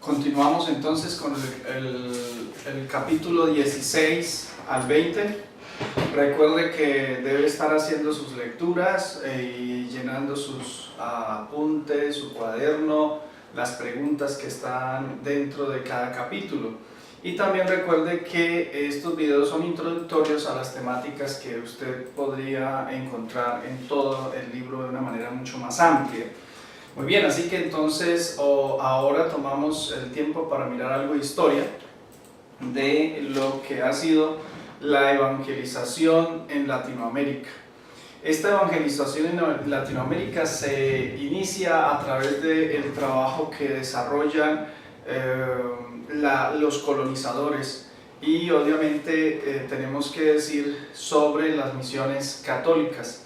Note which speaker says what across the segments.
Speaker 1: Continuamos entonces con el capítulo 16 al 20. Recuerde que debe estar haciendo sus lecturas y llenando sus apuntes, su cuaderno, las preguntas que están dentro de cada capítulo. Y también recuerde que estos videos son introductorios a las temáticas que usted podría encontrar en todo el libro de una manera mucho más amplia. Muy bien, así que entonces ahora tomamos el tiempo para mirar algo de historia de lo que ha sido la evangelización en Latinoamérica. Esta evangelización en Latinoamérica se inicia a través del trabajo que desarrollan los colonizadores y obviamente tenemos que decir sobre las misiones católicas.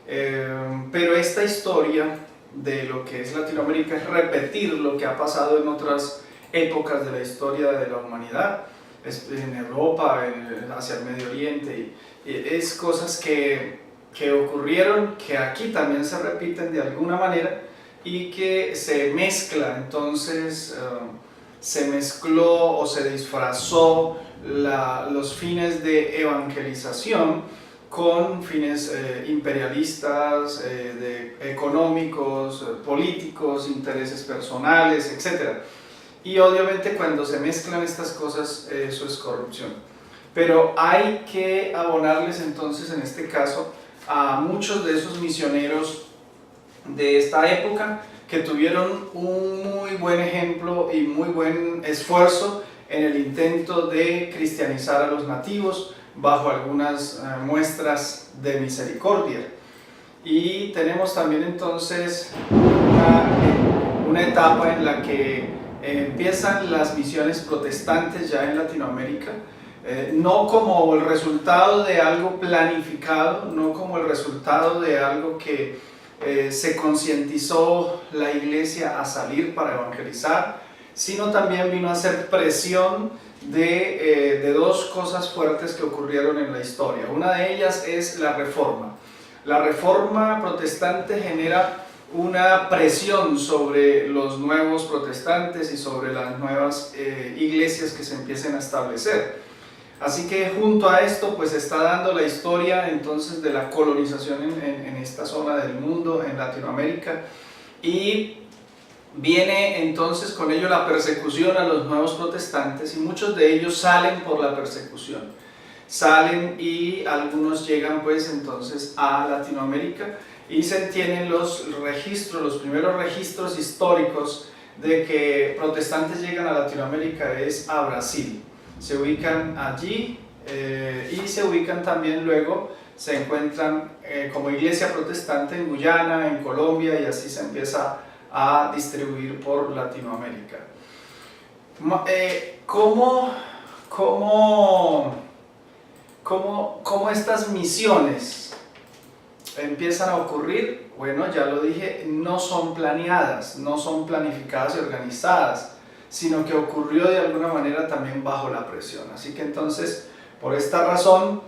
Speaker 1: Pero esta historia de lo que es Latinoamérica es repetir lo que ha pasado en otras épocas de la historia de la humanidad, en Europa, hacia el Medio Oriente, y es cosas que ocurrieron, que aquí también se repiten de alguna manera y que se mezcla, entonces se mezcló o se disfrazó los fines de evangelización con fines imperialistas, económicos, políticos, intereses personales, etc. Y obviamente cuando se mezclan estas cosas, eso es corrupción. Pero hay que abonarles entonces en este caso a muchos de esos misioneros de esta época que tuvieron un muy buen ejemplo y muy buen esfuerzo en el intento de cristianizar a los nativos bajo algunas muestras de misericordia. Y tenemos también entonces una etapa en la que empiezan las misiones protestantes ya en Latinoamérica, no como el resultado de algo planificado, no como el resultado de algo que se concientizó la iglesia a salir para evangelizar, sino también vino a ser presión de dos cosas fuertes que ocurrieron en la historia. Una de ellas es la Reforma. La Reforma protestante genera una presión sobre los nuevos protestantes y sobre las nuevas iglesias que se empiecen a establecer. Así que junto a esto pues está dando la historia entonces de la colonización en esta zona del mundo, en Latinoamérica, y viene entonces con ello la persecución a los nuevos protestantes, y muchos de ellos salen por la persecución. Salen y algunos llegan pues entonces a Latinoamérica y se tienen los primeros registros históricos de que protestantes llegan a Latinoamérica es a Brasil. Se ubican allí y se ubican también luego, se encuentran como iglesia protestante en Guyana, en Colombia, y así se empieza a distribuir por Latinoamérica. ¿Cómo estas misiones empiezan a ocurrir? Bueno, ya lo dije, no son planeadas, no son planificadas y organizadas, sino que ocurrió de alguna manera también bajo la presión. Así que entonces, por esta razón,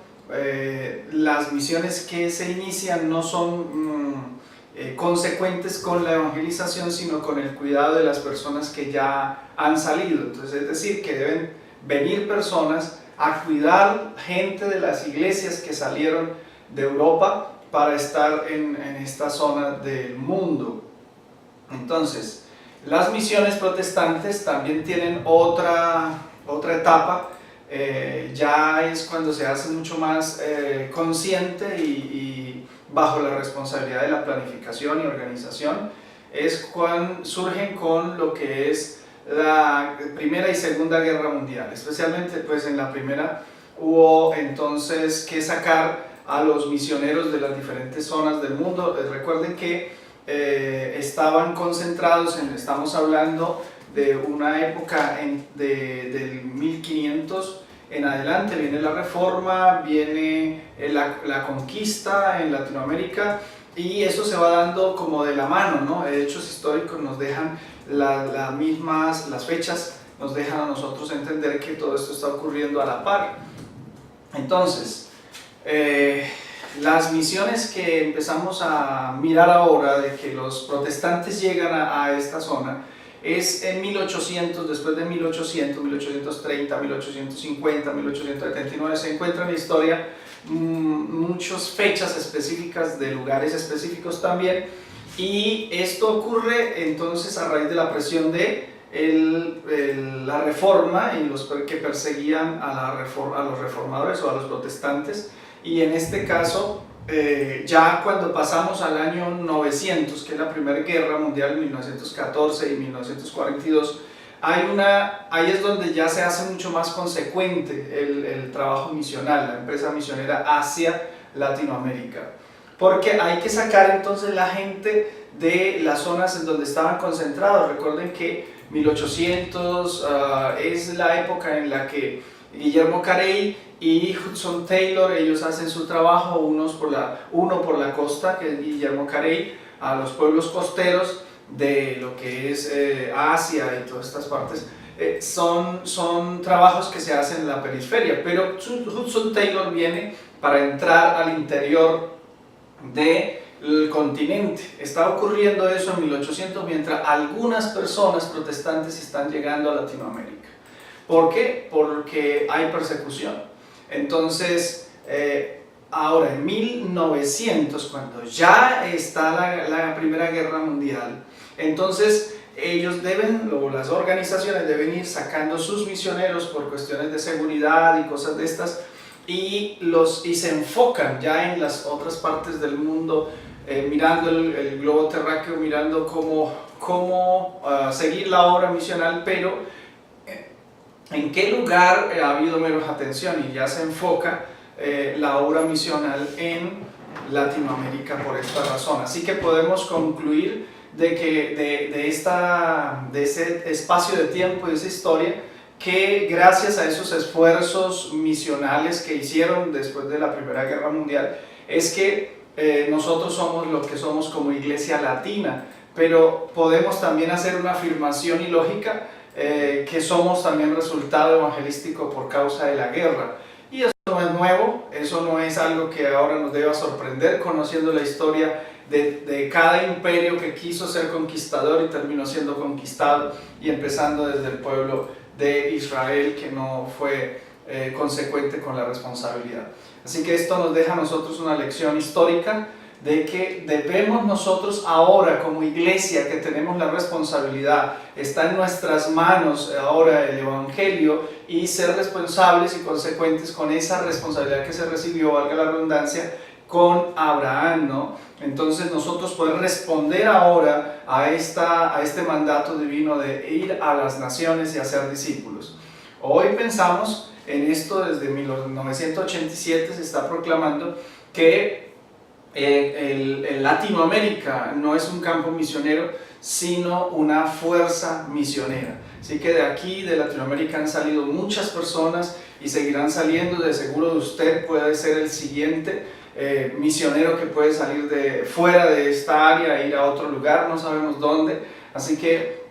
Speaker 1: las misiones que se inician no son consecuentes con la evangelización, sino con el cuidado de las personas que ya han salido. Entonces, es decir, que deben venir personas a cuidar gente de las iglesias que salieron de Europa para estar en esta zona del mundo. Entonces, las misiones protestantes también tienen otra etapa, ya es cuando se hace mucho más consciente y bajo la responsabilidad de la planificación y organización, es cuando surgen con lo que es la Primera y Segunda Guerra Mundial. Especialmente pues en la primera hubo entonces que sacar a los misioneros de las diferentes zonas del mundo. Recuerden que estaban concentrados estamos hablando de una época del 1500 en adelante. Viene la Reforma, viene la conquista en Latinoamérica, y eso se va dando como de la mano, ¿no? Hechos históricos nos dejan las fechas nos dejan a nosotros entender que todo esto está ocurriendo a la par. Entonces, las misiones que empezamos a mirar ahora, de que los protestantes llegan a esta zona, es en 1800, después de 1800, 1830, 1850, 1879, se encuentra en la historia muchas fechas específicas de lugares específicos también, y esto ocurre entonces a raíz de la presión de la reforma y los que perseguían a los reformadores o a los protestantes, y en este caso ya cuando pasamos al año 900, que es la Primera Guerra Mundial, 1914 y 1942, ahí es donde ya se hace mucho más consecuente el trabajo misional, la empresa misionera hacia Latinoamérica, porque hay que sacar entonces la gente de las zonas en donde estaban concentrados. Recuerden que 1800 es la época en la que Guillermo Carey y Hudson Taylor, ellos hacen su trabajo, uno por la costa, que es Guillermo Carey, a los pueblos costeros de lo que es Asia y todas estas partes. Son trabajos que se hacen en la periferia, pero Hudson Taylor viene para entrar al interior del continente. Está ocurriendo eso en 1800, mientras algunas personas protestantes están llegando a Latinoamérica. ¿Por qué? Porque hay persecución. Entonces, ahora en 1900, cuando ya está la Primera Guerra Mundial, entonces ellos las organizaciones deben ir sacando sus misioneros por cuestiones de seguridad y cosas de estas, y se enfocan ya en las otras partes del mundo, mirando el globo terráqueo, mirando cómo seguir la obra misional, pero en qué lugar ha habido menos atención, y ya se enfoca la obra misional en Latinoamérica por esta razón. Así que podemos concluir de que de ese espacio de tiempo, de esa historia, que gracias a esos esfuerzos misionales que hicieron después de la Primera Guerra Mundial, es que nosotros somos lo que somos como iglesia latina, pero podemos también hacer una afirmación ilógica que somos también resultado evangelístico por causa de la guerra. Y eso no es nuevo, eso no es algo que ahora nos deba sorprender, conociendo la historia de cada imperio que quiso ser conquistador y terminó siendo conquistado, y empezando desde el pueblo de Israel, que no fue consecuente con la responsabilidad. Así que esto nos deja a nosotros una lección histórica de que debemos nosotros ahora como iglesia, que tenemos la responsabilidad, está en nuestras manos ahora el Evangelio, y ser responsables y consecuentes con esa responsabilidad que se recibió, valga la redundancia, con Abraham, ¿no? Entonces nosotros poder responder ahora a este mandato divino de ir a las naciones y hacer discípulos. Hoy pensamos en esto, desde 1987 se está proclamando que Latinoamérica no es un campo misionero, sino una fuerza misionera. Así que de aquí, de Latinoamérica, han salido muchas personas y seguirán saliendo. De seguro de usted puede ser el siguiente misionero que puede salir fuera de esta área e ir a otro lugar, no sabemos dónde. Así que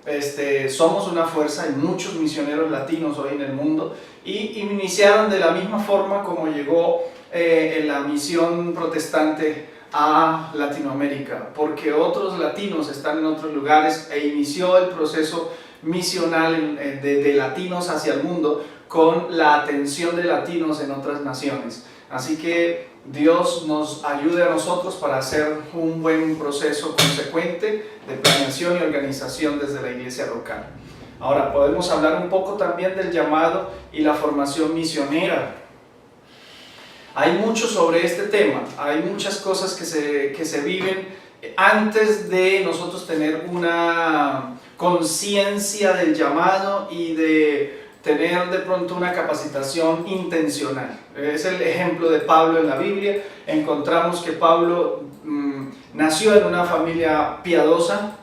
Speaker 1: somos una fuerza, hay muchos misioneros latinos hoy en el mundo, y iniciaron de la misma forma como llegó la misión protestante a Latinoamérica, porque otros latinos están en otros lugares, e inició el proceso misional de latinos hacia el mundo con la atención de latinos en otras naciones. Así que Dios nos ayude a nosotros para hacer un buen proceso consecuente de planeación y organización desde la iglesia local. Ahora podemos hablar un poco también del llamado y la formación misionera. Hay mucho sobre este tema, hay muchas cosas que se viven antes de nosotros tener una conciencia del llamado y de tener de pronto una capacitación intencional. Es el ejemplo de Pablo en la Biblia. Encontramos que Pablo nació en una familia piadosa,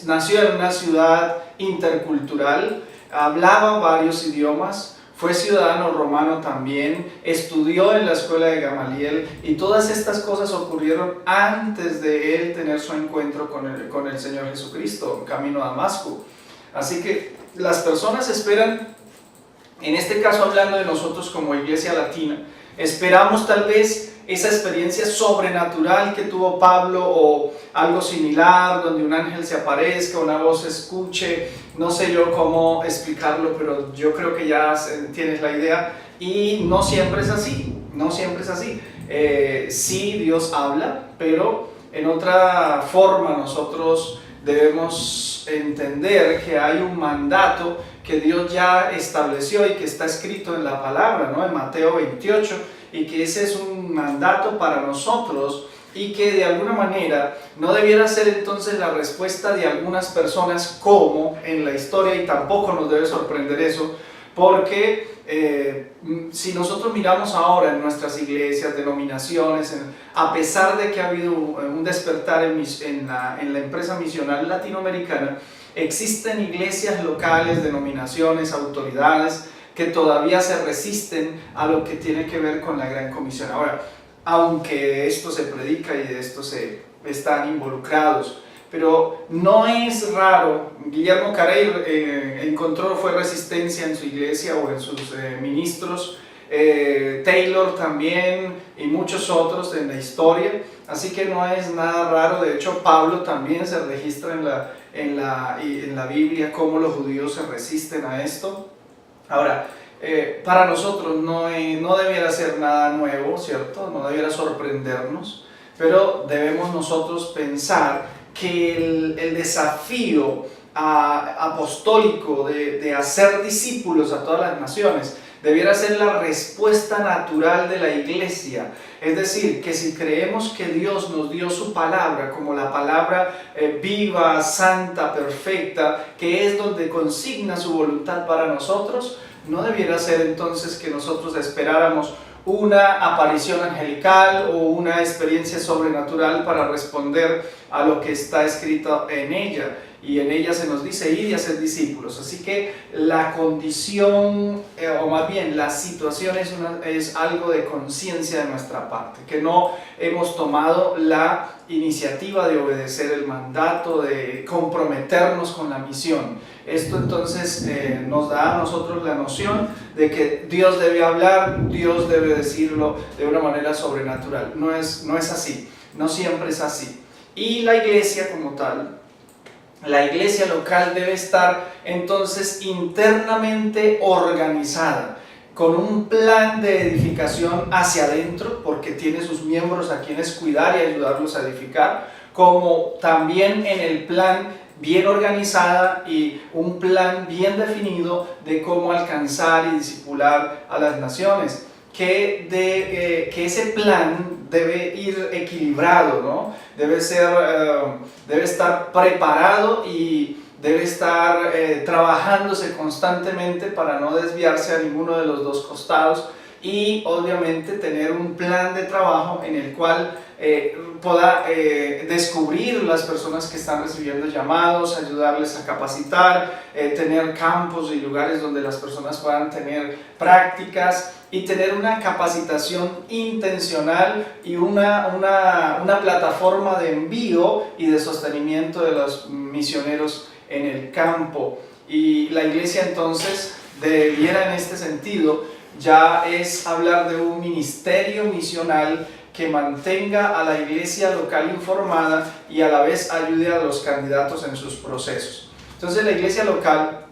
Speaker 1: nació en una ciudad intercultural, hablaba varios idiomas, fue ciudadano romano también, estudió en la escuela de Gamaliel, y todas estas cosas ocurrieron antes de él tener su encuentro con el Señor Jesucristo, camino a Damasco. Así que las personas esperan, en este caso hablando de nosotros como iglesia latina, esperamos tal vez esa experiencia sobrenatural que tuvo Pablo o algo similar, donde un ángel se aparezca, una voz se escuche, no sé yo cómo explicarlo, pero yo creo que ya tienes la idea. Y no siempre es así, no siempre es así. Sí, Dios habla, pero en otra forma nosotros debemos entender que hay un mandato que Dios ya estableció y que está escrito en la palabra, ¿no? En Mateo 28, y que ese es un mandato para nosotros y que de alguna manera no debiera ser entonces la respuesta de algunas personas como en la historia, y tampoco nos debe sorprender eso, porque si nosotros miramos ahora en nuestras iglesias, denominaciones, a pesar de que ha habido un despertar en la empresa misional latinoamericana, existen iglesias locales, denominaciones, autoridades que todavía se resisten a lo que tiene que ver con la Gran Comisión. Ahora, aunque esto se predica y de esto están involucrados, pero no es raro. Guillermo Carey fue resistencia en su iglesia o en sus ministros, Taylor también y muchos otros en la historia, así que no es nada raro. De hecho, Pablo también se registra en la Biblia cómo los judíos se resisten a esto. Ahora, para nosotros no debiera ser nada nuevo, ¿cierto? No debiera sorprendernos, pero debemos nosotros pensar que el desafío apostólico de hacer discípulos a todas las naciones debiera ser la respuesta natural de la iglesia. Es decir, que si creemos que Dios nos dio su palabra como la palabra viva, santa, perfecta, que es donde consigna su voluntad para nosotros, no debiera ser entonces que nosotros esperáramos una aparición angelical o una experiencia sobrenatural para responder a lo que está escrito en ella. Y en ella se nos dice ir y hacer discípulos. Así que la condición, o más bien la situación es algo de conciencia de nuestra parte, que no hemos tomado la iniciativa de obedecer el mandato, de comprometernos con la misión. Esto entonces nos da a nosotros la noción de que Dios debe hablar, Dios debe decirlo de una manera sobrenatural. No es así, no siempre es así. Y la iglesia como tal, la iglesia local debe estar entonces internamente organizada, con un plan de edificación hacia adentro, porque tiene sus miembros a quienes cuidar y ayudarlos a edificar, como también en el plan bien organizada y un plan bien definido de cómo alcanzar y discipular a las naciones. Que ese plan debe ir equilibrado, ¿no? Debe estar preparado y debe estar trabajándose constantemente para no desviarse a ninguno de los dos costados, y obviamente tener un plan de trabajo en el cual pueda descubrir las personas que están recibiendo llamados, ayudarles a capacitar, tener campos y lugares donde las personas puedan tener prácticas y tener una capacitación intencional y una plataforma de envío y de sostenimiento de los misioneros en el campo. Y la iglesia entonces debiera en este sentido ya es hablar de un ministerio misional que mantenga a la iglesia local informada y a la vez ayude a los candidatos en sus procesos. Entonces la iglesia local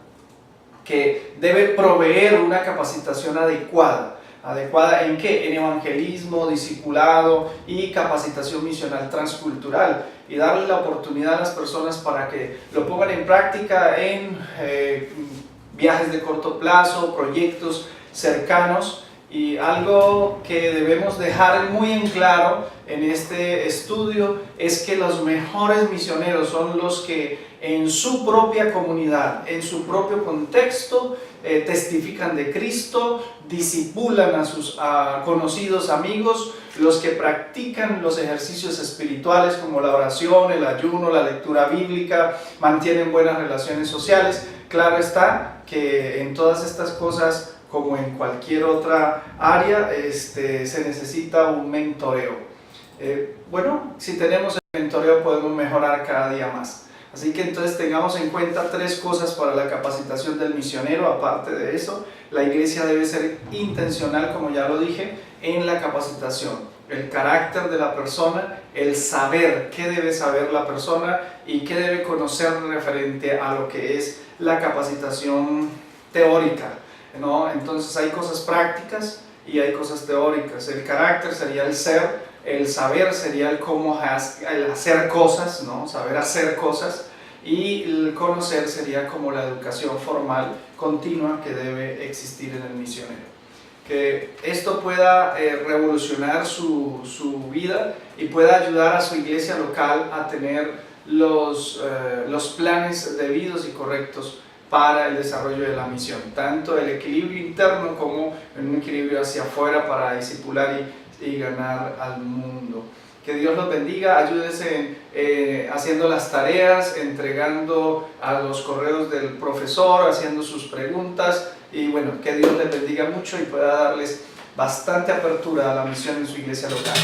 Speaker 1: que debe proveer una capacitación adecuada. ¿Adecuada en qué? En evangelismo, discipulado y capacitación misional transcultural, y darle la oportunidad a las personas para que lo pongan en práctica en viajes de corto plazo, proyectos cercanos. Y algo que debemos dejar muy en claro en este estudio es que los mejores misioneros son los que en su propia comunidad, en su propio contexto, testifican de Cristo, discipulan a sus conocidos amigos, los que practican los ejercicios espirituales como la oración, el ayuno, la lectura bíblica, mantienen buenas relaciones sociales. Claro está que en todas estas cosas, como en cualquier otra área, se necesita un mentoreo. Bueno, si tenemos el mentoreo podemos mejorar cada día más. Así que entonces tengamos en cuenta 3 cosas para la capacitación del misionero. Aparte de eso, la iglesia debe ser intencional, como ya lo dije, en la capacitación. el carácter de la persona, el saber, qué debe saber la persona y qué debe conocer referente a lo que es la capacitación teórica, ¿no? Entonces hay cosas prácticas y hay cosas teóricas. El carácter sería el ser, el saber sería el cómo, el hacer cosas, ¿no? Saber hacer cosas, y el conocer sería como la educación formal continua que debe existir en el misionero. Que esto pueda revolucionar su vida y pueda ayudar a su iglesia local a tener los planes debidos y correctos para el desarrollo de la misión, tanto el equilibrio interno como un equilibrio hacia afuera para discipular y ganar al mundo. Que Dios los bendiga, ayúdense haciendo las tareas, entregando a los correos del profesor, haciendo sus preguntas, y bueno, que Dios les bendiga mucho y pueda darles bastante apertura a la misión en su iglesia local.